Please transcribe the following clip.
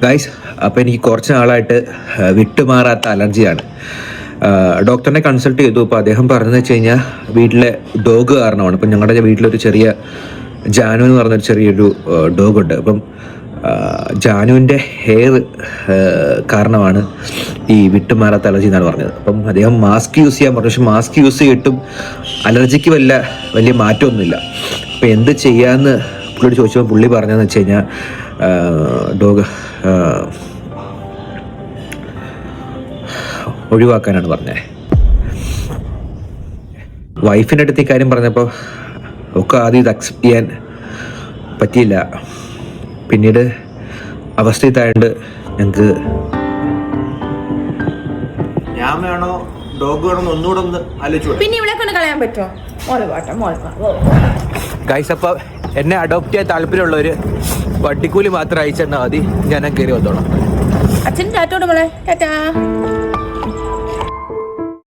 Guys, അപ്പോൾ എനിക്ക് കുറച്ച് നാളായിട്ട് വിട്ടുമാറാത്ത അലർജിയാണ്. ഡോക്ടറിനെ കൺസൾട്ട് ചെയ്തു. അപ്പോൾ അദ്ദേഹം പറഞ്ഞതെന്ന് വെച്ച് കഴിഞ്ഞാൽ വീട്ടിലെ ഡോഗ് കാരണമാണ്. ഇപ്പം ഞങ്ങളുടെ വീട്ടിലൊരു ചെറിയ ജാനു എന്ന് പറഞ്ഞൊരു ചെറിയൊരു ഡോഗുണ്ട്. അപ്പം ജാനുവിൻ്റെ ഹെയർ കാരണമാണ് ഈ വിട്ടുമാറാത്ത അലർജി എന്നാണ് പറഞ്ഞത്. അപ്പം അദ്ദേഹം മാസ്ക് യൂസ് ചെയ്യാൻ പറഞ്ഞു. പക്ഷെ മാസ്ക് യൂസ് ചെയ്തിട്ടും അലർജിക്ക് വലിയ മാറ്റമൊന്നുമില്ല. അപ്പം എന്ത് ചെയ്യാമെന്ന് പുള്ളിയോട് ചോദിച്ചപ്പോൾ പുള്ളി പറഞ്ഞതെന്ന് വെച്ച് കഴിഞ്ഞാൽ ഡോഗ് ഒഴിവാക്കാനാണ് പറഞ്ഞത്. വൈഫിൻ്റെ അടുത്ത് ഈ കാര്യം പറഞ്ഞപ്പോൾ ഒക്കെ ആദ്യം ഇത് അക്സെപ്റ്റ് ചെയ്യാൻ പറ്റിയില്ല. പിന്നീട് അവസ്ഥയിലായതുകൊണ്ട് ഞങ്ങൾക്ക് ഞാൻ വേണോ ഡോഗ് വേണോ ഒന്നുകൂടെ ഒന്ന് ആലോചിച്ചു. പിന്നെ ഇവിടെ കൊണ്ട് കളയാൻ പറ്റുമോ? ഗൈസ്, അപ്പോൾ എന്നെ അഡോപ്റ്റ് ചെയ്യാൻ താല്പര്യമുള്ളവർ വട്ടിക്കൂലി മാത്രം അയച്ചെന്നാൽ മതി, ഞാൻ കയറി വന്നോളാം. അച്ഛൻ ടാറ്റോട് മോളെ ടാറ്റാ.